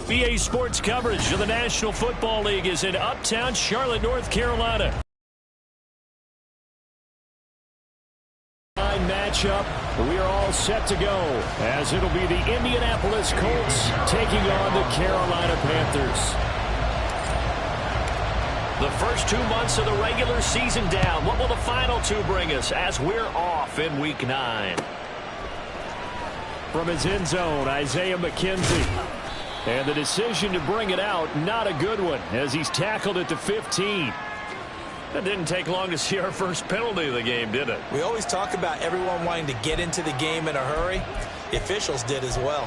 BA Sports coverage of the National Football League is in uptown Charlotte, North Carolina. Matchup. We are all set to go as it'll be the Indianapolis Colts taking on the Carolina Panthers. The first 2 months of the regular season down. What will the final two bring us as we're off in Week 9? From his end zone, Isaiah McKenzie. And the decision to bring it out, not a good one, as he's tackled at the 15. That didn't take long to see our first penalty of the game, did it? We always talk about everyone wanting to get into the game in a hurry. The officials did as well.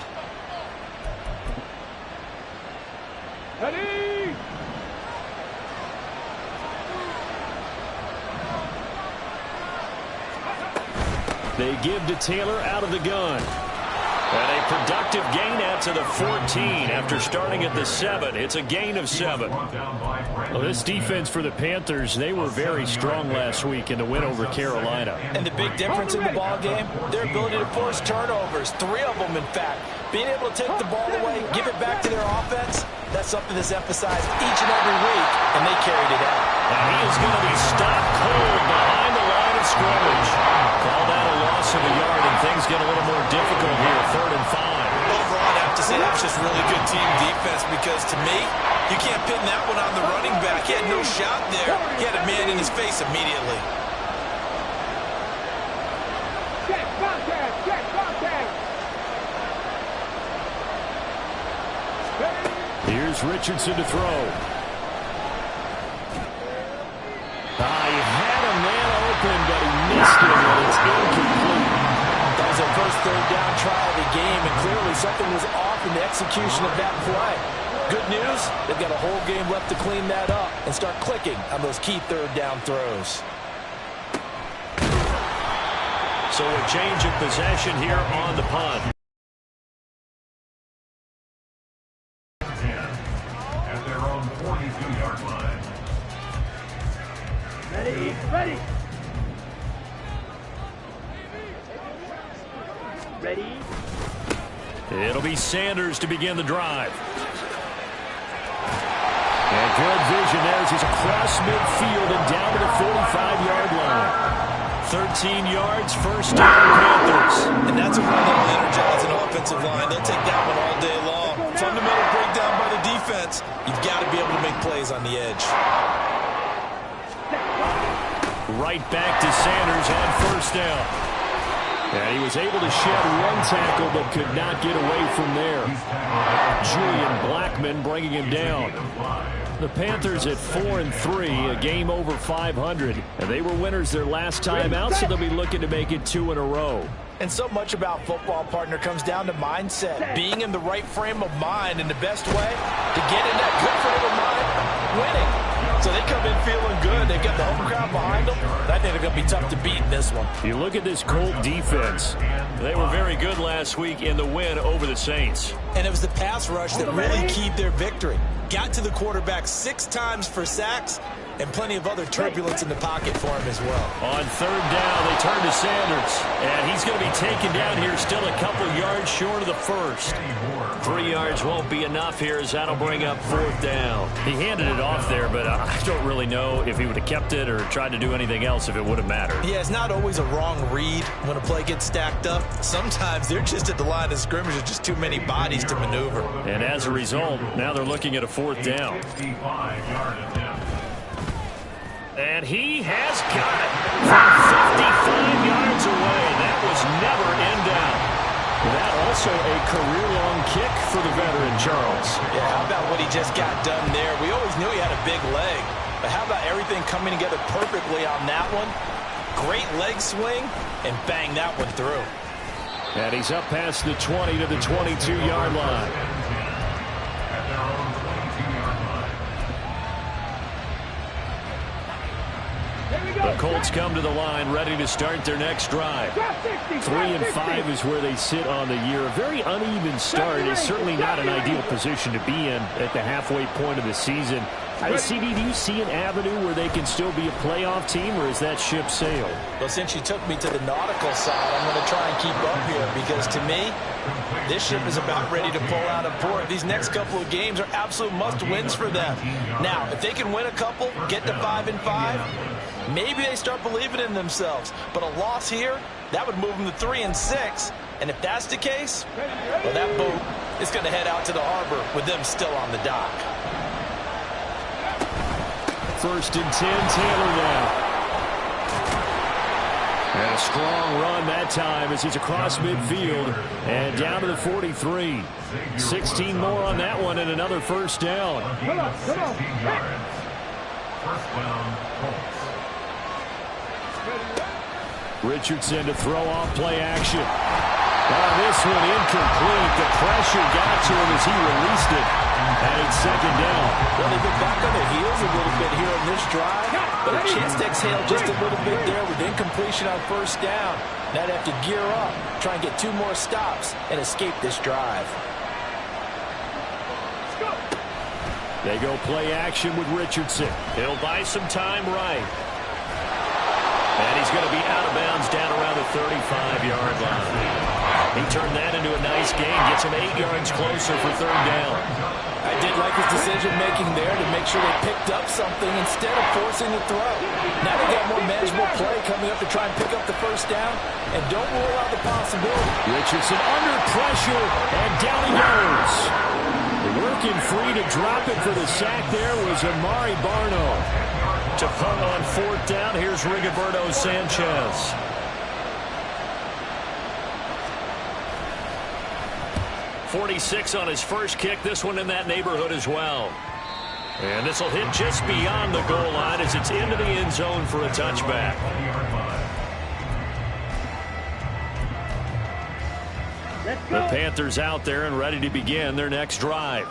Ready? They give to Taylor out of the gun. And a productive gain out to the 14 after starting at the 7. It's a gain of 7. Well, this defense for the Panthers, they were very strong last week in the win over Carolina. And the big difference in the ball game, their ability to force turnovers, 3 of them in fact. Being able to take the ball away, give it back to their offense, that's something that's emphasized each and every week, and they carried it out. And he is going to be stopped cold behind the line of scrimmage. Call that a loss of a yard, and things get a little more difficult here, 3rd and 5. Overall, I'd have to say that was just really good team defense because, to me, you can't pin that one on the running back. He had no shot there. He had a man in his face immediately. Check contact! Check contact! Here's Richardson to throw. He had a man open, but he missed it, and it's incomplete. That was their first 3rd down trial of the game, and clearly something was off in the execution of that play. Good news, they've got a whole game left to clean that up and start clicking on those key 3rd down throws. So a change of possession here on the punt. At their own 42-yard line. Ready? Ready? Ready? It'll be Sanders to begin the drive. And good vision there as he's across midfield and down to the 45-yard line. 13 yards, first down, Panthers. And that's a run that'll energize an offensive line. They'll take that one all day long. Fundamental breakdown by the defense. You've got to be able to make plays on the edge. Right back to Sanders on first down. And he was able to shed one tackle but could not get away from there. Julian Blackman bringing him down. The Panthers at 4-3, a game over 500. And they were winners their last time out, so they'll be looking to make it 2 in a row. And so much about football, partner, comes down to mindset. Being in the right frame of mind, and the best way to get in that good frame of mind, winning. So they come in feeling good. They've got the home crowd behind them. I think they're going to be tough to beat in this one. You look at this Colt defense. They were very good last week in the win over the Saints. And it was the pass rush that really keyed their victory. Got to the quarterback 6 times for sacks, and plenty of other turbulence in the pocket for him as well. On 3rd down, they turn to Sanders. And he's going to be taken down here, still a couple yards short of the first. 3 yards won't be enough here as that'll bring up 4th down. He handed it off there, but I don't really know if he would have kept it or tried to do anything else if it would have mattered. Yeah, it's not always a wrong read when a play gets stacked up. Sometimes they're just at the line of scrimmage with just too many bodies to maneuver. And as a result, now they're looking at a 4th down. And he has got it from 55 yards away. That was never in doubt. That also a career-long kick for the veteran, Charles. Yeah, how about what he just got done there? We always knew he had a big leg, but how about everything coming together perfectly on that one? Great leg swing, and bang that one through. And he's up past the 20 to the 22-yard line. At their own 22-yard line. The Colts come to the line ready to start their next drive. 3 and 5 is where they sit on the year. A very uneven start is certainly not an ideal position to be in at the halfway point of the season. CD, do you see an avenue where they can still be a playoff team, or is that ship sailed? Well, since you took me to the nautical side, I'm going to try and keep up here because, to me, this ship is about ready to pull out of port. These next couple of games are absolute must-wins for them. Now, if they can win a couple, get to 5 and 5, maybe they start believing in themselves. But a loss here, that would move them to 3 and 6. And if that's the case, well, that boat is going to head out to the harbor with them still on the dock. 1st and 10, Taylor now. And a strong run that time as he's across midfield and down to the 43. 16 more on that one and another first down. Come on. 16 yards. First down, Colts. Richardson to throw off play action. This one incomplete. The pressure got to him as he released it. And it's 2nd down. Well, they've been back on their heels a little bit here on this drive, but a chance to exhale just a little bit there with incompletion on 1st down. Now they have to gear up, try and get 2 more stops, and escape this drive. They go play action with Richardson. He'll buy some time right. And he's going to be out of bounds down around the 35-yard line. He turned that into a nice gain, gets him 8 yards closer for 3rd down. I did like his decision-making there to make sure they picked up something instead of forcing the throw. Now they got more manageable play coming up to try and pick up the 1st down, and don't rule out the possibility. Richardson under pressure, and down he goes. Working free to drop it for the sack there was Amari Barno. To punt on 4th down, here's Rigoberto Sanchez. .46 on his first kick. This one in that neighborhood as well. And this will hit just beyond the goal line as it's into the end zone for a touchback. The Panthers out there and ready to begin their next drive.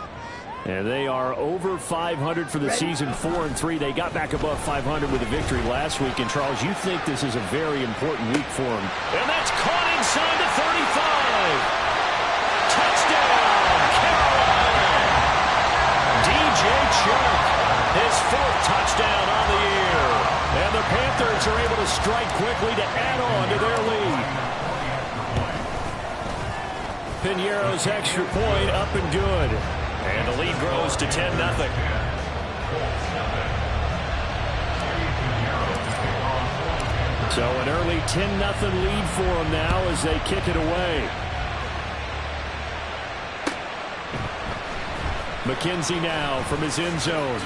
And they are over 500 for the season, 4 and 3. They got back above 500 with a victory last week. And, Charles, you think this is a very important week for them. And that's caught inside the 35. Touchdown, Carolina. DJ Chark, his 4th touchdown on the year. And the Panthers are able to strike quickly to add on to their lead. Piñeiro's extra point up and good. And the lead grows to 10-0. So an early 10-0 lead for them now as they kick it away. McKenzie now from his end zone.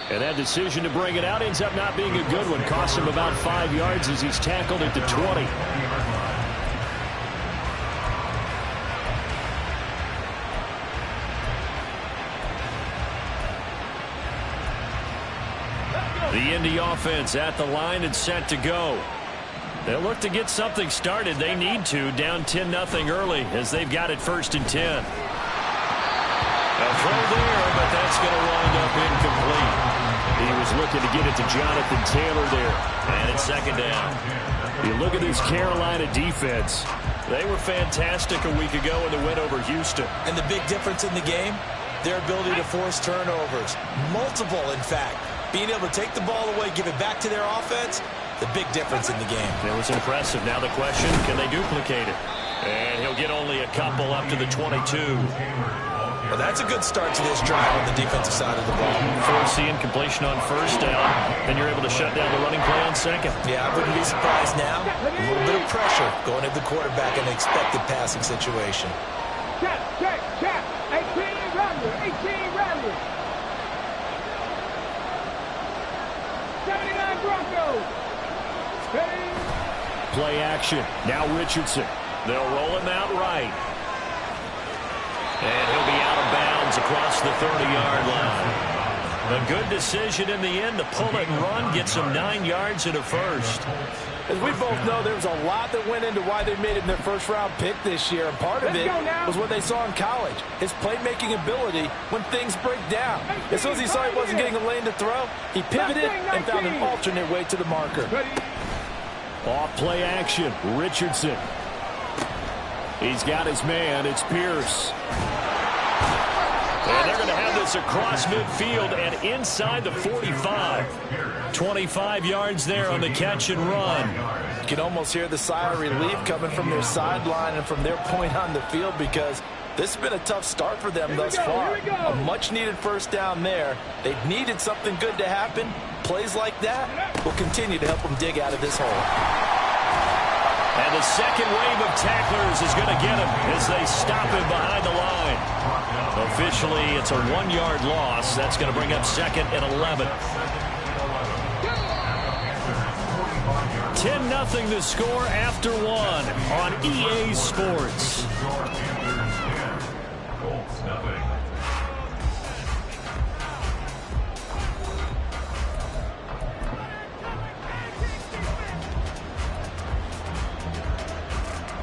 And that decision to bring it out ends up not being a good one. Costs him about 5 yards as he's tackled at the 20. The Indy offense at the line and set to go. They'll look to get something started. They need to, down 10-0 early as they've got it 1st and 10. A throw there, but that's going to wind up incomplete. He was looking to get it to Jonathan Taylor there. And it's 2nd down. You look at this Carolina defense. They were fantastic a week ago in the win over Houston. And the big difference in the game, their ability to force turnovers. Multiple, in fact. Being able to take the ball away, give it back to their offense, the big difference in the game. It was impressive. Now the question, can they duplicate it? And he'll get only a couple up to the 22. Well, that's a good start to this drive on the defensive side of the ball. Forcing completion on 1st down, and you're able to shut down the running play on 2nd. Yeah, I wouldn't be surprised now. A little bit of pressure going at the quarterback in an expected passing situation. Check. 18 Rambler. 79 Broncos. Play action. Now Richardson. They'll roll him out right. And he'll be out of bounds across the 30-yard line. A good decision in the end to pull it and run, get some 9 yards and a first. As we both know, there was a lot that went into why they made him their first-round pick this year, and part of it was what they saw in college, his playmaking ability when things break down. As soon as he saw he wasn't getting a lane to throw, he pivoted and found an alternate way to the marker. Off play action, Richardson. He's got his man, it's Pierce. And they're going to have this across midfield and inside the 45. 25 yards there on the catch and run. You can almost hear the sigh of relief coming from their sideline and from their point on the field, because this has been a tough start for them thus far. A much-needed first down there. They've needed something good to happen. Plays like that will continue to help them dig out of this hole. And the second wave of tacklers is going to get him as they stop him behind the line. Officially, it's a 1-yard loss. That's going to bring up 2nd and 11. 10-0 the score after 1 on EA Sports.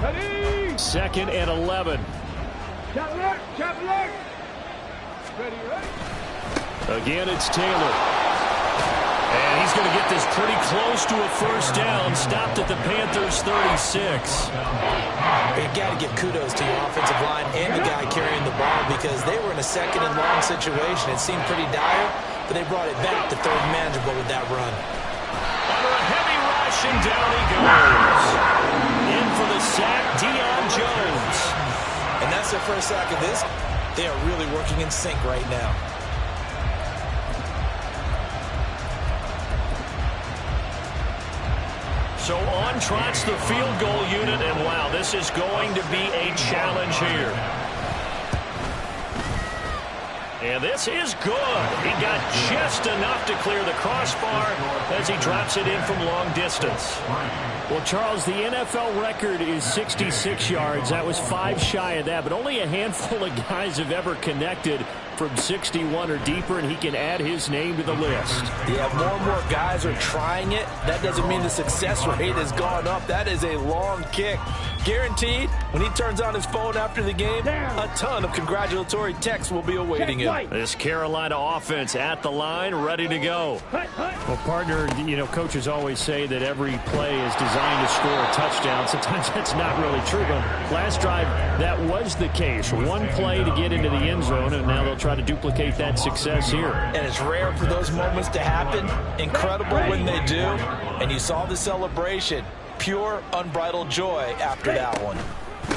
Ready? 2nd and 11. Chap alert. Ready, ready. Again, it's Taylor. And he's going to get this pretty close to a first down. Stopped at the Panthers' 36. You've got to give kudos to your offensive line and the guy carrying the ball, because they were in a 2nd and long situation. It seemed pretty dire, but they brought it back to 3rd and manageable with that run. Under a heavy rush, and down he goes. In for the sack, Deion Jones. And that's their first sack of this. They are really working in sync right now. So on trots the field goal unit, and wow, this is going to be a challenge here. And this is good. He got just enough to clear the crossbar as he drops it in from long distance. Well, Charles, the NFL record is 66 yards. That was 5 shy of that, but only a handful of guys have ever connected from 61 or deeper, and he can add his name to the list. Yeah, more and more guys are trying it. That doesn't mean the success rate has gone up. That is a long kick. Guaranteed, when he turns on his phone after the game, a ton of congratulatory texts will be awaiting him. This Carolina offense at the line, ready to go. Well, partner, you know, coaches always say that every play is designed to score a touchdown. Sometimes that's not really true, but last drive, that was the case. One play to get into the end zone, and now they'll try to duplicate that success here. And it's rare for those moments to happen. Incredible when they do. And you saw the celebration. Pure, unbridled joy after that one.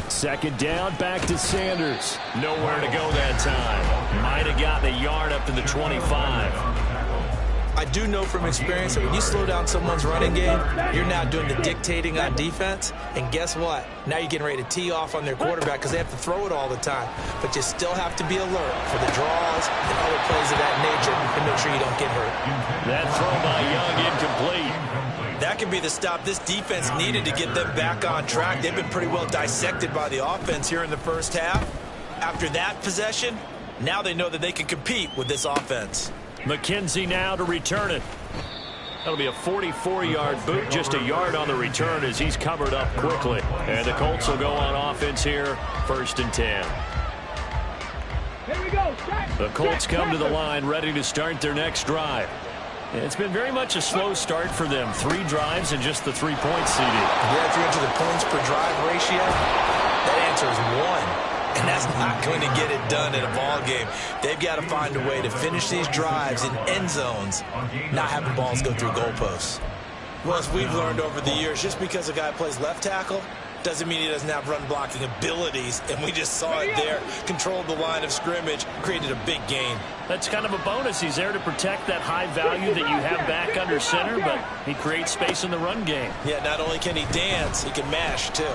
2nd down, back to Sanders. Nowhere to go that time. Might have gotten a yard up to the 25. I do know from experience that when you slow down someone's running game, you're now doing the dictating on defense. And guess what? Now you're getting ready to tee off on their quarterback because they have to throw it all the time. But you still have to be alert for the draws and other plays of that nature to make sure you don't get hurt. That throw by Young incomplete. That could be the stop this defense needed to get them back on track. They've been pretty well dissected by the offense here in the first half. After that possession, now they know that they can compete with this offense. McKenzie now to return it. That'll be a 44-yard boot, just a yard on the return as he's covered up quickly. And the Colts will go on offense here, 1st and 10. Here we go. The Colts come to the line ready to start their next drive. It's been very much a slow start for them. 3 drives and just the 3 points, CD. Yeah, if you're into the points per drive ratio, that answer is 1. And that's not going to get it done in a ball game. They've got to find a way to finish these drives in end zones, not having balls go through goalposts. Well, as we've learned over the years, just because a guy plays left tackle doesn't mean he doesn't have run blocking abilities. And we just saw it there. Controlled the line of scrimmage, created a big gain. That's kind of a bonus. He's there to protect that high value that you have back under center, but he creates space in the run game. Yeah, not only can he dance, he can mash too.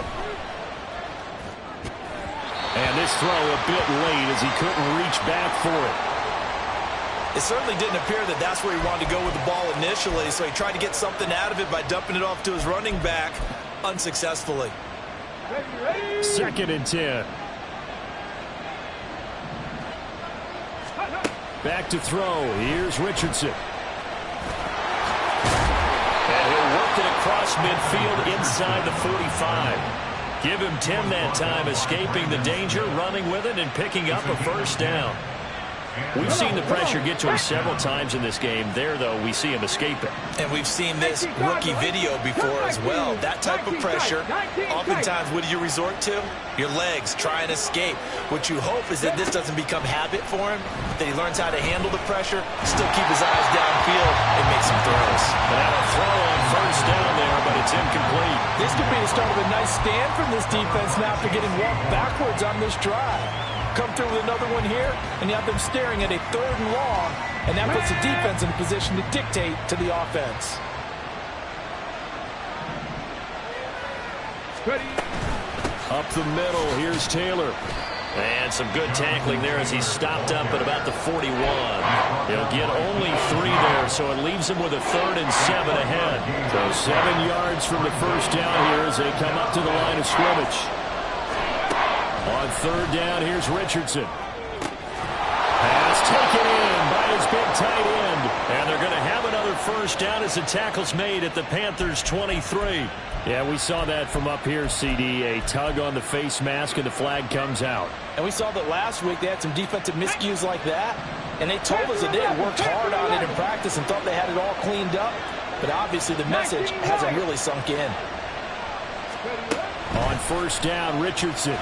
And this throw a bit late as he couldn't reach back for it. It certainly didn't appear that that's where he wanted to go with the ball initially, so he tried to get something out of it by dumping it off to his running back unsuccessfully. 2nd and 10. Back to throw. Here's Richardson. And he'll work it across midfield inside the 45. Give him 10 that time, escaping the danger, running with it, and picking up a first down. We've seen the pressure get to him several times in this game. There, though, we see him escape it. And we've seen this rookie video before as well. That type of pressure, oftentimes, what do you resort to? Your legs, try and escape. What you hope is that this doesn't become habit for him, that he learns how to handle the pressure, still keep his eyes downfield, and make some throws. And a throw on first down there, but it's incomplete. This could be the start of a nice stand from this defense now after getting walked backwards on this drive. Come through with another one here, and you have them staring at a 3rd and long, and that puts the defense in a position to dictate to the offense. Up the middle, here's Taylor. And some good tackling there as he's stopped up at about the 41. He'll get only 3 there, so it leaves him with a 3rd and 7 ahead. So 7 yards from the first down here as they come up to the line of scrimmage. On 3rd down, here's Richardson. Pass taken in by his big tight end. And they're going to have another first down as the tackle's made at the Panthers' 23. Yeah, we saw that from up here, CD. A tug on the face mask, and the flag comes out. And we saw that last week they had some defensive miscues like that. And they told us that they had worked hard on it in practice and thought they had it all cleaned up. But obviously the message hasn't really sunk in. On first down, Richardson.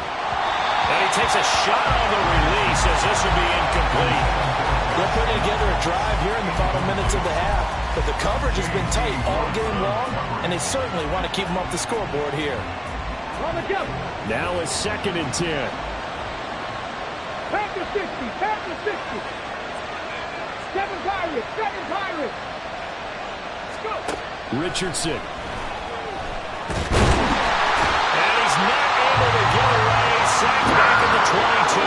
And he takes a shot on the release as this will be incomplete. They're putting together a drive here in the final minutes of the half. But the coverage has been tight all game long, and they certainly want to keep them off the scoreboard here. Now it's 2nd and 10. Panther 60, Panther 60. 7 Pirates, 7 Pirates. Let's go. Richardson. And he's not able to get away. Sacked back at the 22.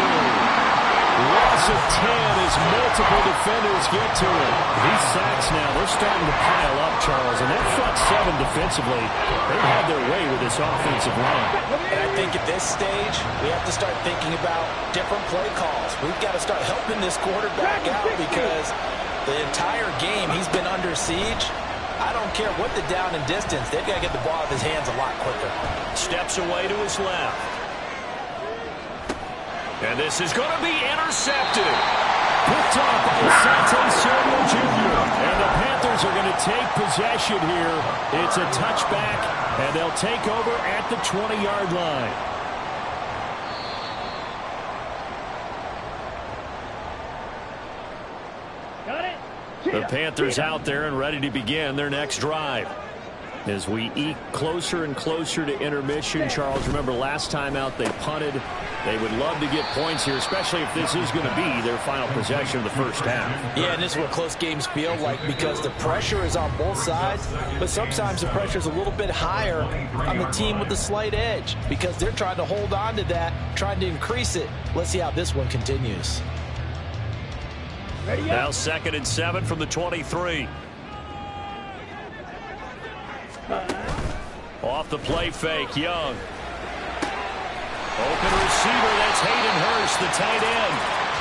Loss of 10 as multiple defenders get to him. These sacks now, they're starting to pile up, Charles. And that front 7 defensively, they've had their way with this offensive line. And I think at this stage, we have to start thinking about different play calls. We've got to start helping this quarterback out because the entire game he's been under siege. I don't care what the down and distance, they've got to get the ball out of his hands a lot quicker. Steps away to his left. And this is going to be intercepted. Picked off by s1w9 Jr. And the Panthers are going to take possession here. It's a touchback, and they'll take over at the 20-yard line. Got it? The Panthers out there and ready to begin their next drive. As we eke closer and closer to intermission, Charles, remember last time out they punted. They would love to get points here, especially if this is going to be their final possession of the first half. Yeah, and this is what close games feel like because the pressure is on both sides, but sometimes the pressure is a little bit higher on the team with the slight edge because they're trying to hold on to that, trying to increase it. Let's see how this one continues. Now 2nd and 7 from the 23. Off the play fake, Young. Open receiver, that's Hayden Hurst, the tight end.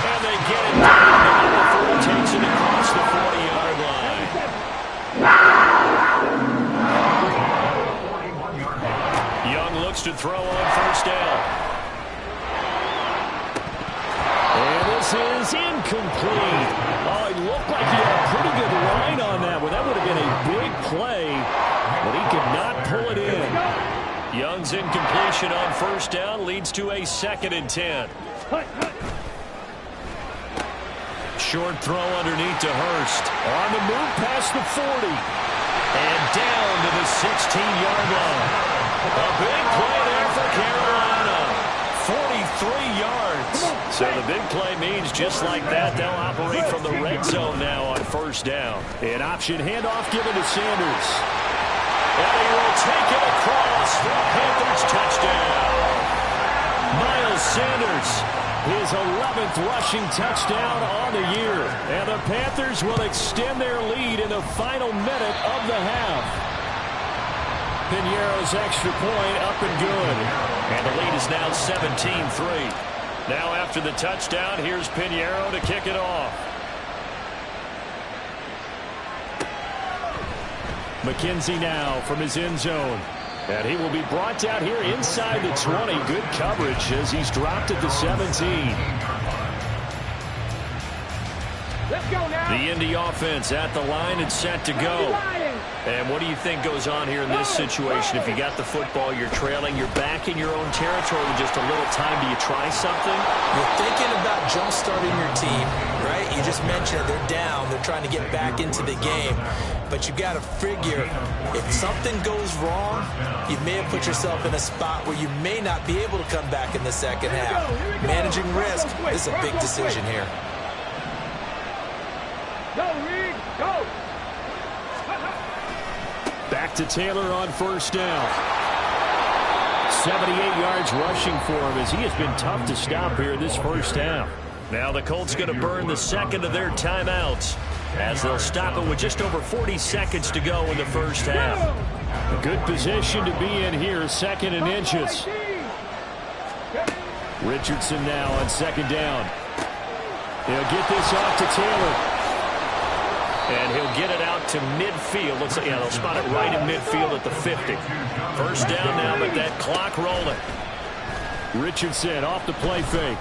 And they get it down before he takes it across the 40-yard line. Young looks to throw on first down. And this is incomplete. Oh, it looked like he had a pretty good line on that one. That would have been a big play, but he could not pull it in. Young's incompletion on first down leads to a 2nd and 10. Short throw underneath to Hurst. On the move past the 40. And down to the 16-yard line. A big play there for Carolina. 43 yards. So the big play means just like that, they'll operate from the red zone now on first down. An option handoff given to Sanders. And he will take it across for a Panthers touchdown. Miles Sanders, his 11th rushing touchdown on the year. And the Panthers will extend their lead in the final minute of the half. Piñeiro's extra point up and good. And the lead is now 17-3. Now after the touchdown, here's Piñeiro to kick it off. McKenzie now from his end zone. And he will be brought down here inside the 20. Good coverage as he's dropped at the 17. Let's go now. The Indy offense at the line and set to go. And what do you think goes on here in this situation? If you got the football, you're trailing, you're back in your own territory with just a little time. Do you try something? You're thinking about jump-starting your team, right? You just mentioned they're down. They're trying to get back into the game. But you got to figure, if something goes wrong, you may have put yourself in a spot where you may not be able to come back in the second half. Managing risk is a big decision here. Go, Reed, go. Back to Taylor on first down. 78 yards rushing for him as he has been tough to stop here this first half. Now the Colts going to burn the second of their timeouts as they'll stop it with just over 40 seconds to go in the first half. A good position to be in here, second and inches. Richardson now on second down. He'll get this off to Taylor. And he'll get it out to midfield. Looks like, yeah, they'll spot it right in midfield at the 50. First down now, but that clock rolling. Richardson off the play fake.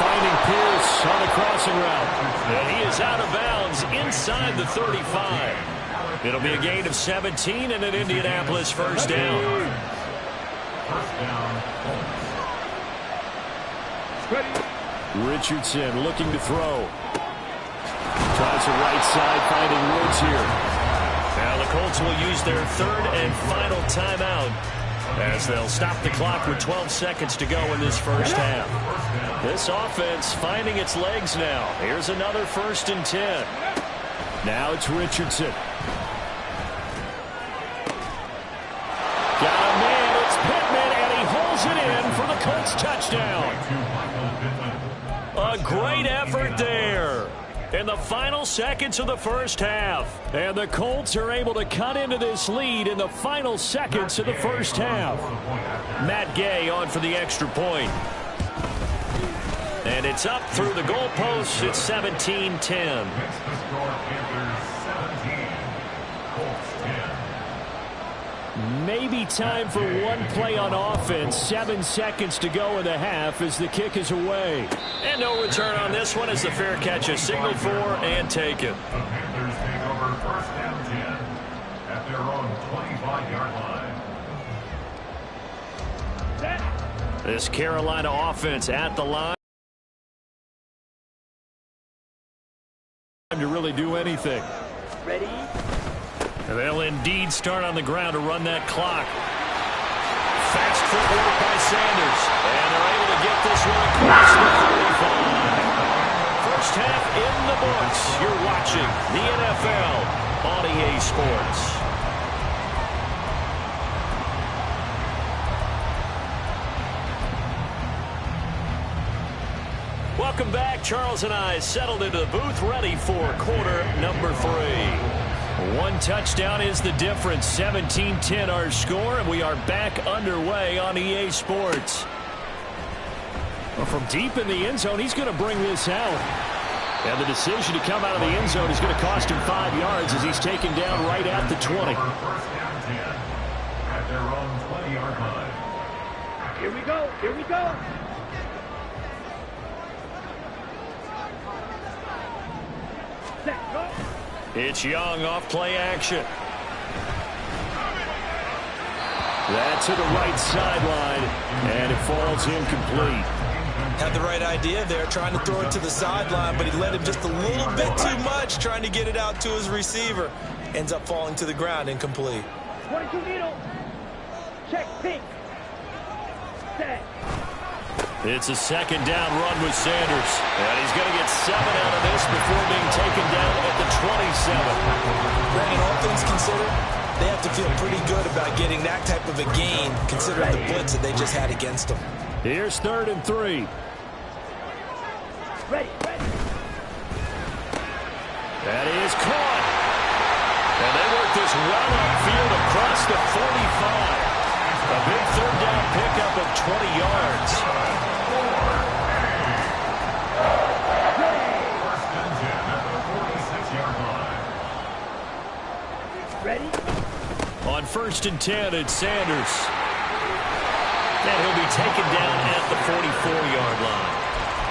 Finding Pierce on a crossing route. And he is out of bounds inside the 35. It'll be a gain of 17 and an Indianapolis first down. Richardson looking to throw. Tries the right side, finding Woods here. Now the Colts will use their third and final timeout as they'll stop the clock with 12 seconds to go in this first half. This offense finding its legs now. Here's another 1st and 10. Now it's Richardson. Got a man, it's Pittman, and he holds it in for the Colts touchdown. A great effort there in the final seconds of the first half. And the Colts are able to cut into this lead in the final seconds of the first half. Matt Gay on for the extra point. And it's up through the goalposts. It's 17-10. Maybe time for one play on offense. 7 seconds to go in the half as the kick is away. And no return on this one as the fair catch is signaled for and taken. The Panthers take over 1st and 10 at their own 25-yard line. This Carolina offense at the line to really do anything. Ready? And they'll indeed start on the ground to run that clock. Fast footwork by Sanders. And they're able to get this one across the 35. First half in the books. You're watching the NFL on EA Sports. Welcome back. Charles and I settled into the booth ready for quarter number 3. One touchdown is the difference. 17-10 our score, and we are back underway on EA Sports. Well, from deep in the end zone, he's going to bring this out. And the decision to come out of the end zone is going to cost him 5 yards as he's taken down right at the 20. At their own 20-yard line. Here we go. Here we go. Set, go. It's Young off play action. That's to the right sideline, and it falls incomplete. Had the right idea there, trying to throw it to the sideline, but he let him just a little bit too much, trying to get it out to his receiver. Ends up falling to the ground, incomplete. 22 needle. Check, pink. Set. It's a second down run with Sanders. And he's going to get 7 out of this before being taken down at the 27. Brandon, all things considered, they have to feel pretty good about getting that type of a gain, considering the blitz that they just had against them. Here's 3rd and 3. Ready, ready. That is caught. And they work this well upfield across the 45. A big third down pickup of 20 yards. First and 10 at the 46-yard line. Ready? On first and 10, it's Sanders. And he'll be taken down at the 44-yard line.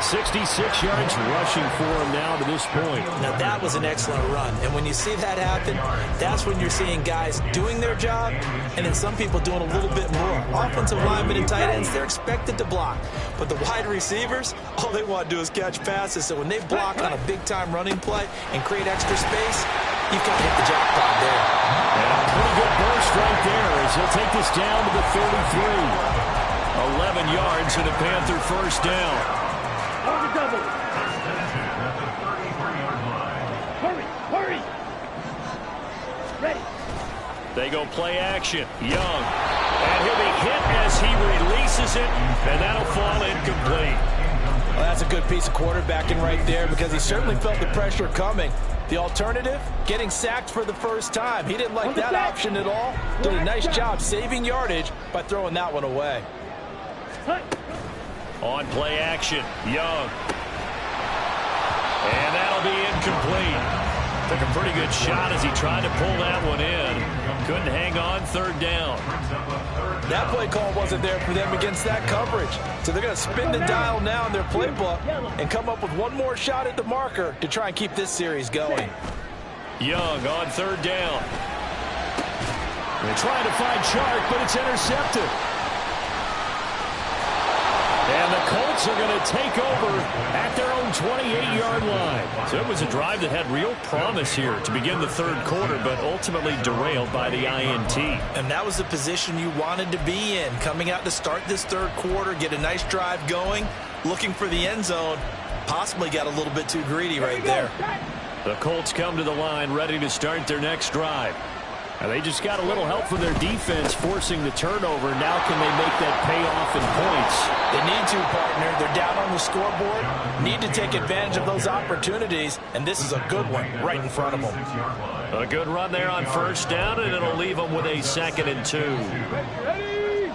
66 yards rushing for him now to this point. Now, that was an excellent run. And when you see that happen, that's when you're seeing guys doing their job and then some people doing a little bit more. Offensive linemen and tight ends, they're expected to block. But the wide receivers, all they want to do is catch passes. So when they block on a big-time running play and create extra space, you've got to hit the jackpot there. And a pretty good burst right there as he'll take this down to the 33. 11 yards and a Panther first down. On the double. First and 10 at the 33-yard line. Hurry, hurry. Ready. They go play action. Young. And he'll be hit as he releases it, and that'll fall incomplete. Well, that's a good piece of quarterbacking right there because he certainly felt the pressure coming. The alternative, getting sacked for the first time. He didn't like that option at all. Did a nice job saving yardage by throwing that one away. On play action, Young. And that'll be incomplete. Took a pretty good shot as he tried to pull that one in. Couldn't hang on, third down. That play call wasn't there for them against that coverage. So they're going to spin the dial now in their playbook and come up with one more shot at the marker to try and keep this series going. Young on third down. They're trying to find Chark, but it's intercepted. And the Colts are going to take over at their own 28-yard line. So it was a drive that had real promise here to begin the third quarter, but ultimately derailed by the INT. And that was the position you wanted to be in, coming out to start this third quarter, get a nice drive going, looking for the end zone. Possibly got a little bit too greedy right there. The Colts come to the line ready to start their next drive. And they just got a little help from their defense forcing the turnover. Now can they make that pay off in points? They need to, partner. They're down on the scoreboard. Need to take advantage of those opportunities. And this is a good one right in front of them. A good run there on first down, and it'll leave them with a 2nd and 2. Ready?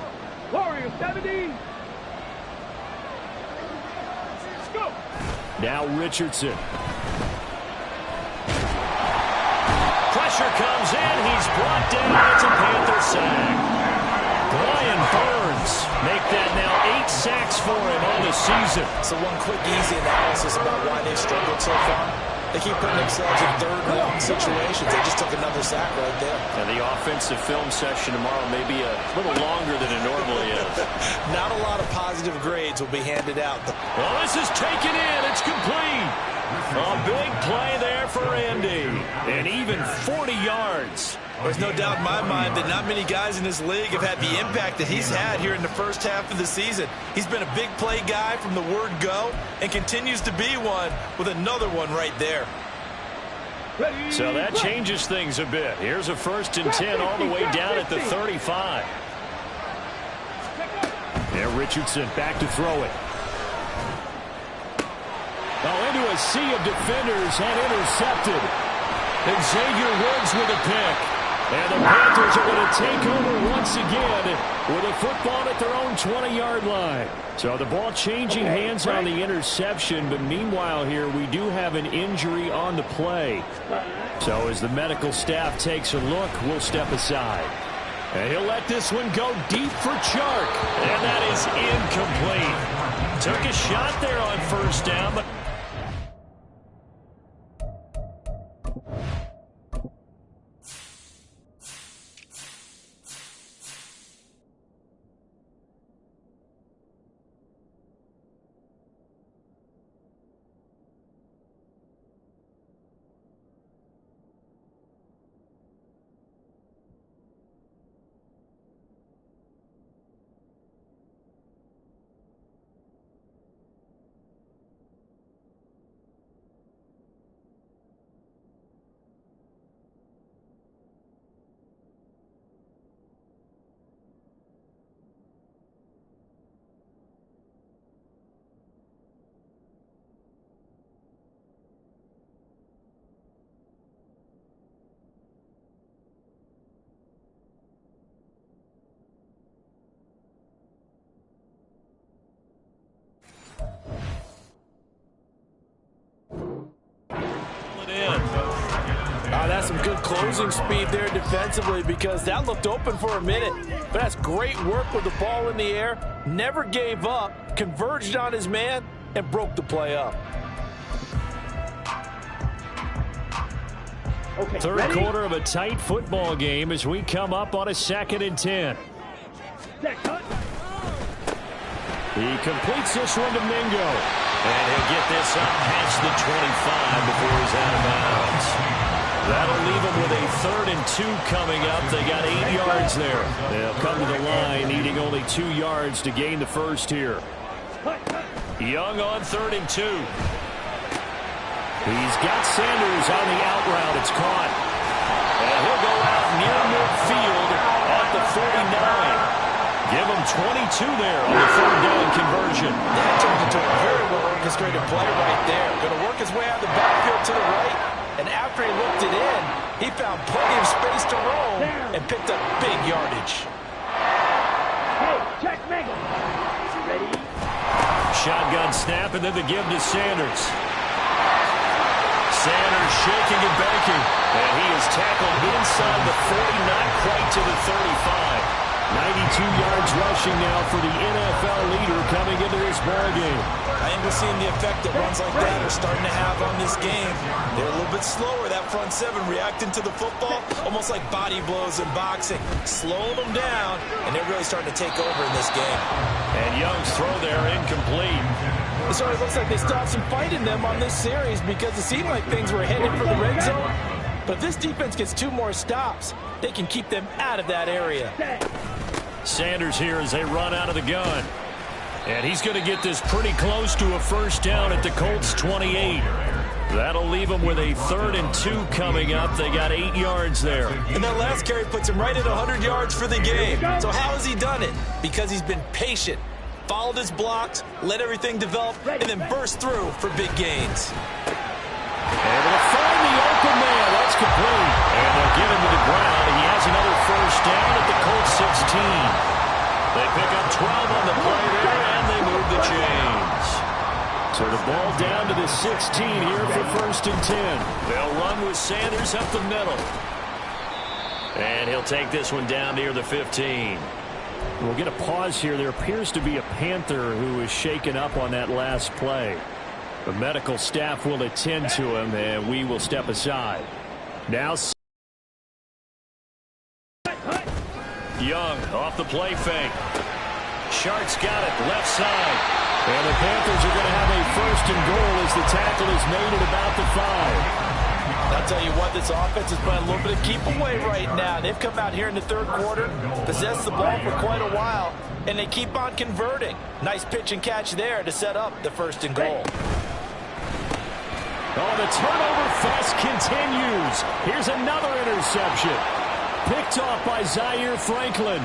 Warrior 70. Let's go. Now Richardson. Pressure comes in. He's brought down. It's a Panther sack. Brian Burns make that now 8 sacks for him on the season. So one quick, easy analysis about why they've struggled so far. They keep putting themselves in third and long situations. They just took another sack right there. And the offensive film session tomorrow may be a little longer than it normally is. Not a lot of positive grades will be handed out. Well, this is taken in. It's complete. A big play there for Andy. And even 40 yards. There's no doubt in my mind that not many guys in this league have had the impact that he's had here in the first half of the season. He's been a big play guy from the word go and continues to be one with another one right there. So that changes things a bit. Here's a 1st and 10 all the way down at the 35. There, Richardson back to throw it. Oh, into a sea of defenders and intercepted. And Xavier Woods with a pick. And the Panthers are going to take over once again with a football at their own 20-yard line. So the ball changing hands on the interception, but meanwhile here we do have an injury on the play. So as the medical staff takes a look, we'll step aside. And he'll let this one go deep for Chark. And that is incomplete. Took a shot there on first down, but some good closing speed there defensively because that looked open for a minute. But that's great work with the ball in the air. Never gave up, converged on his man, and broke the play up. Okay, Third ready? quarter of a tight football game as we come up on a 2nd and 10. Set, cut. He completes this one to Mingo. And he'll get this up past the 25 before he's out of bounds. That'll leave him with a 3rd and 2 coming up. They got 8 yards there. They'll come to the line needing only 2 yards to gain the first here. Young on 3rd and 2. He's got Sanders on the out route. It's caught. And he'll go out near midfield at the 49. Give him 22 there on the 3rd down conversion. That turned into a very well-orchestrated play right there. Going to work his way out of the backfield to the right. And after he looked it in, he found plenty of space to roam and picked up big yardage. Hey, check Megan. Ready? Shotgun snap and then the give to Sanders. Sanders shaking and banking. And he is tackled inside the 40, not quite to the 35. 92 yards rushing now for the NFL leader coming into this ballgame. I think we're seeing the effect that runs like that are starting to have on this game. They're a little bit slower, that front seven, reacting to the football, almost like body blows in boxing. Slowing them down, and they're really starting to take over in this game. And Young's throw there incomplete. It sort of looks like they stopped some fight in them on this series because it seemed like things were headed for the red zone. But if this defense gets 2 more stops, they can keep them out of that area. Sanders here as they run out of the gun. And he's going to get this pretty close to a first down at the Colts 28. That'll leave them with a 3rd and 2 coming up. They got 8 yards there. And that last carry puts him right at 100 yards for the game. So how has he done it? Because he's been patient, followed his blocks, let everything develop, and then burst through for big gains. Able to find the open man. That's complete. And they'll get him to the ground. He has another first down at the Colts 16. They pick up 12 on the play there, and they move the chains. So the ball down to the 16 here for 1st and 10. They'll run with Sanders up the middle. And he'll take this one down near the 15. We'll get a pause here. There appears to be a Panther who is shaken up on that last play. The medical staff will attend to him, and we will step aside. Now, Young off the play fake. Shark's got it, left side. And the Panthers are going to have a 1st and goal as the tackle is made at about the 5. I'll tell you what, this offense is playing a little bit of keep away right now. They've come out here in the 3rd quarter, possessed the ball for quite a while, and they keep on converting. Nice pitch and catch there to set up the 1st and goal. Oh, the turnover fest continues. Here's another interception. Picked off by Zaire Franklin.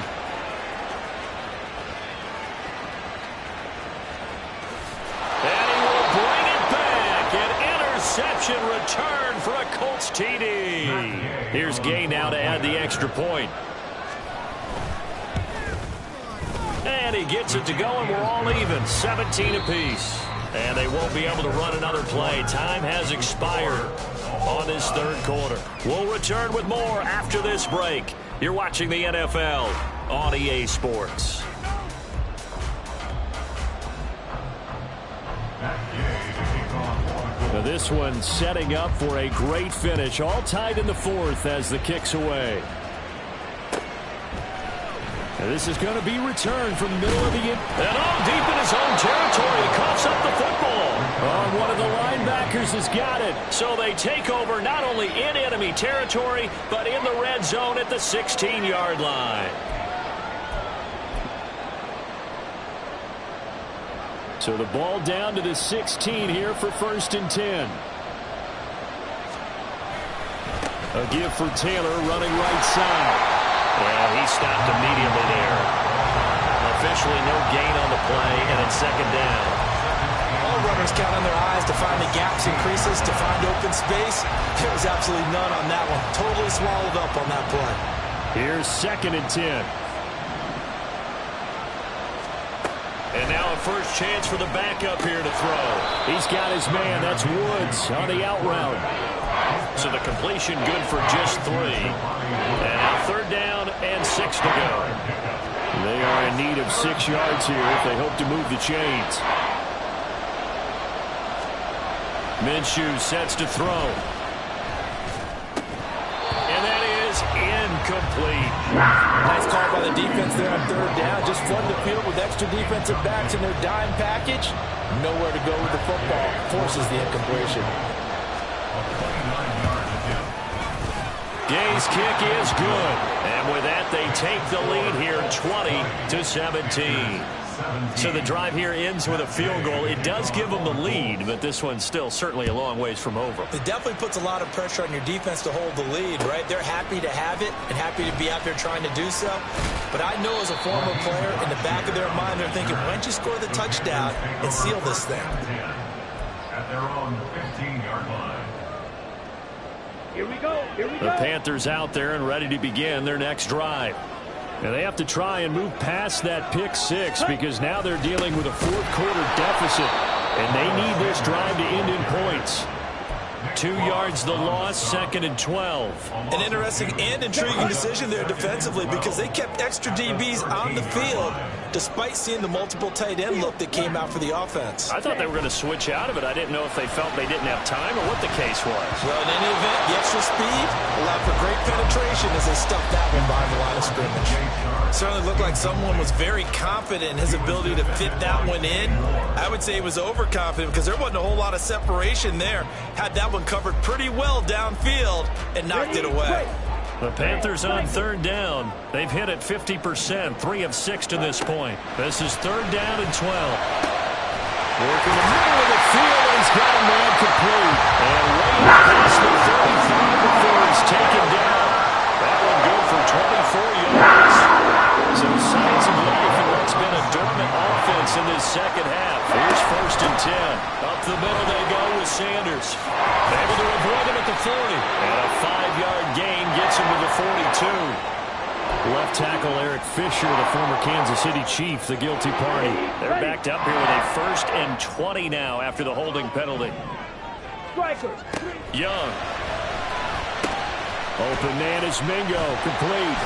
And he will bring it back. An interception return for a Colts TD. Here's Gay now to add the extra point. And he gets it to go, and we're all even. 17 apiece. And they won't be able to run another play. Time has expired on this 3rd quarter. We'll return with more after this break. You're watching the NFL on EA Sports. Now this one setting up for a great finish. All tied in the 4th as the kick's away. And this is going to be returned from the middle of the and all deep in his own territory. He coughs up the football. Oh, one of the linebackers has got it. So they take over not only in enemy territory, but in the red zone at the 16-yard line. So the ball down to the 16 here for 1st and 10. A give for Taylor running right side. Well, he stopped immediately there. Officially no gain on the play, and it's 2nd down. All runners count on their eyes to find the gaps and creases, to find open space. There was absolutely none on that one. Totally swallowed up on that play. Here's 2nd and 10. And now a first chance for the backup here to throw. He's got his man. That's Woods on the out route. So the completion good for just 3. And now 3rd down and 6 to go. They are in need of 6 yards here if they hope to move the chains. Minshew sets to throw. And that is incomplete. Nice call by the defense there on 3rd down. Just flood the field with extra defensive backs in their dime package. Nowhere to go with the football. Forces the incompletion. Gay's kick is good. And with that, they take the lead here 20-17. So the drive here ends with a field goal. It does give them the lead, but this one's still certainly a long ways from over. It definitely puts a lot of pressure on your defense to hold the lead, right? They're happy to have it and happy to be out there trying to do so. But I know as a former player, in the back of their mind, they're thinking, why don't you score the touchdown and seal this thing? At their own 15-yard line. Here we go. Here we go. The Panthers out there and ready to begin their next drive. And they have to try and move past that pick 6 because now they're dealing with a 4th quarter deficit. And they need this drive to end in points. 2 yards the loss, 2nd and 12. An interesting and intriguing decision there defensively because they kept extra DBs on the field despite seeing the multiple tight end look that came out for the offense. I thought they were going to switch out of it. I didn't know if they felt they didn't have time or what the case was. Well, in any event, the extra speed allowed for great penetration as they stuffed that one behind the line of scrimmage. Certainly looked like someone was very confident in his ability to fit that one in. I would say he was overconfident because there wasn't a whole lot of separation there. Had that one covered pretty well downfield and knocked it away. The Panthers on 3rd down. They've hit it 50%, 3 of 6 to this point. This is 3rd down and 12. Working the middle of the field, he's got a man complete. And way past the 35 before he's taken down. That one good for 24 yards. So signs of life in what's been a dormant offense in this second half. Here's 1st and 10. Up the middle they go with Sanders. Able to avoid him at the 40. And a 5-yard gain gets him to the 42. Left tackle Eric Fisher, the former Kansas City Chief, the guilty party. They're backed up here with a 1st and 20 now after the holding penalty. Young. Open man is Mingo, complete.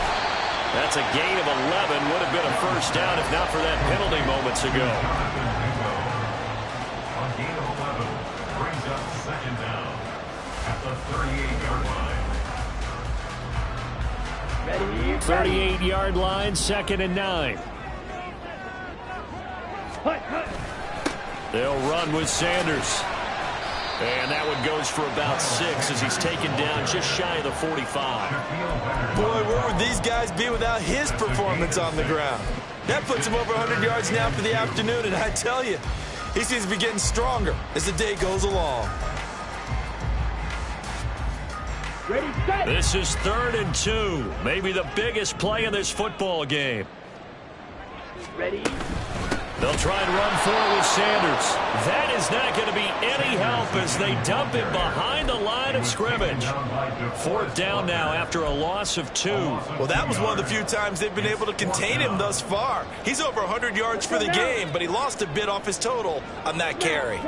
That's a gain of 11. Would have been a 1st down if not for that penalty moments ago. On gain of 11, brings up 2nd down at the 38-yard line. 38-yard line, 2nd and 9. They'll run with Sanders. And that one goes for about 6 as he's taken down just shy of the 45. Boy, where would these guys be without his performance on the ground? That puts him over 100 yards now for the afternoon, and I tell you, he seems to be getting stronger as the day goes along. Ready, set. This is 3rd and 2. Maybe the biggest play in this football game. Ready. They'll try and run for it with Sanders. That is not going to be any help as they dump him behind the line of scrimmage. 4th down now after a loss of 2. Well, that was one of the few times they've been able to contain him thus far. He's over 100 yards for the game, but he lost a bit off his total on that carry.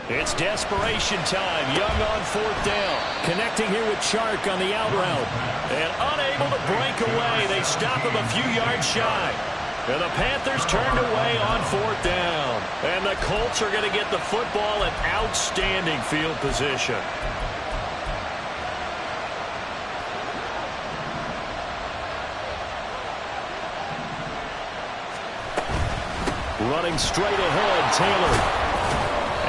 It's desperation time. Young on 4th down. Connecting here with Chark on the out route. And unable to break away. They stop him a few yards shy. And the Panthers turned away on 4th down. And the Colts are going to get the football in outstanding field position. Running straight ahead, Taylor.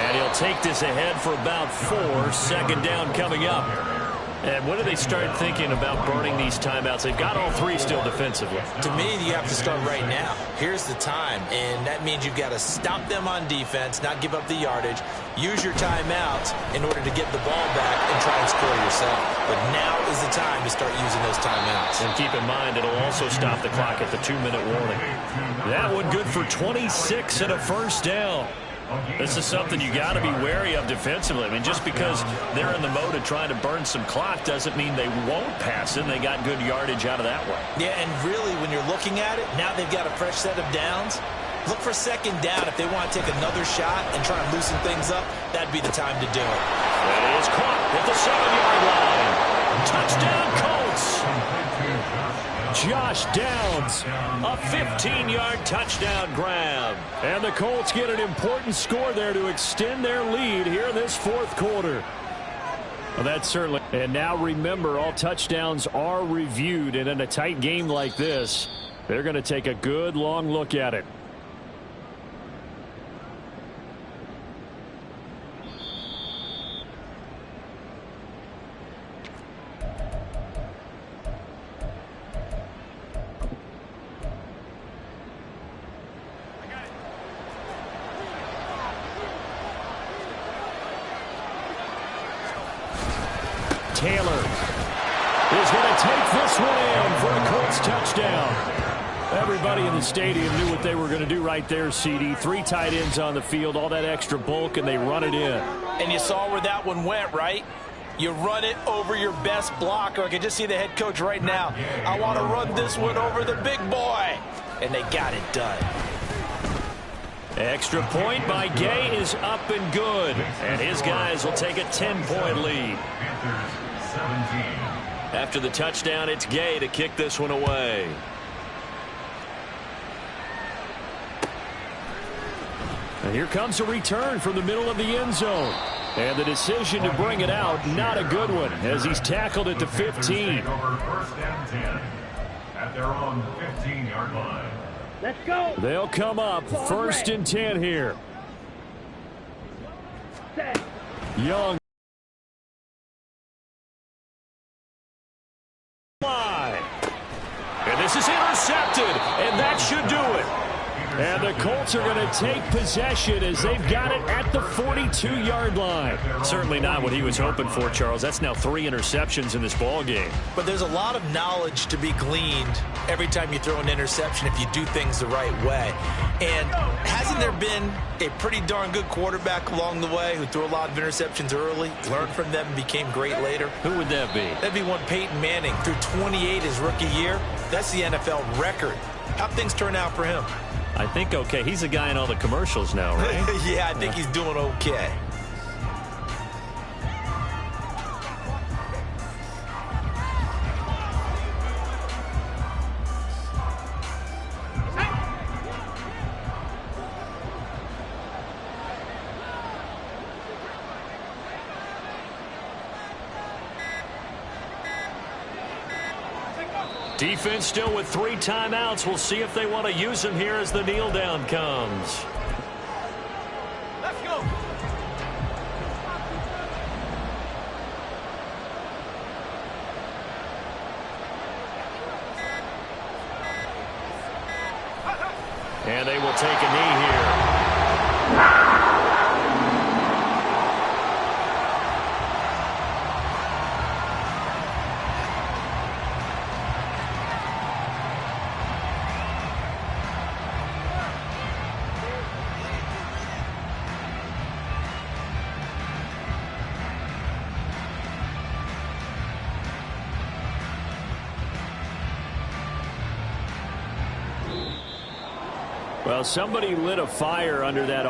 And he'll take this ahead for about 4. 2nd down coming up. And when do they start thinking about burning these timeouts? They've got all 3 still defensively. To me, you have to start right now. Here's the time, and that means you've got to stop them on defense, not give up the yardage, use your timeouts in order to get the ball back and try and score yourself. But now is the time to start using those timeouts. And keep in mind, it'll also stop the clock at the 2-minute warning. That one good for 26 and a 1st down. This is something you got to be wary of defensively. I mean, just because they're in the mode of trying to burn some clock doesn't mean they won't pass it. They got good yardage out of that way. Yeah, and really, when you're looking at it, now they've got a fresh set of downs. Look for second down. If they want to take another shot and try and loosen things up, that'd be the time to do it. That is caught at the 7-yard line. Touchdown, Colts. Josh Downs, a 15-yard touchdown grab. And the Colts get an important score there to extend their lead here in this fourth quarter. Well, that's certainly. And now remember, all touchdowns are reviewed, and in a tight game like this, they're going to take a good long look at it. Taylor is going to take this one in for a Colts touchdown. Everybody in the stadium knew what they were going to do right there, CD. 3 tight ends on the field, all that extra bulk, and they run it in. And you saw where that one went, right? You run it over your best blocker. I can just see the head coach right now. I want to run this one over the big boy. And they got it done. Extra point by Gay is up and good. And his guys will take a 10-point lead. After the touchdown, it's Gay to kick this one away. And here comes a return from the middle of the end zone. And the decision to bring it out, not a good one, as he's tackled at the 15. First and 10 at their own 15-yard line. Let's go. They'll come up first and 10 here. Set. Young. And this is intercepted, and that should do it. And the Colts are going to take possession as they've got it at the 42-yard line. Certainly not what he was hoping for, Charles. That's now 3 interceptions in this ball game. But there's a lot of knowledge to be gleaned every time you throw an interception if you do things the right way. And hasn't there been a pretty darn good quarterback along the way who threw a lot of interceptions early, learned from them, and became great later? Who would that be? That'd be one Peyton Manning. Threw 28 his rookie year. That's the NFL record. How'd things turn out for him? I think okay. He's a guy in all the commercials now, right? Yeah, I think he's doing okay. Defense still with 3 timeouts. We'll see if they want to use them here as the kneel down comes. Let's go. And they will take a knee here. Well, somebody lit a fire under that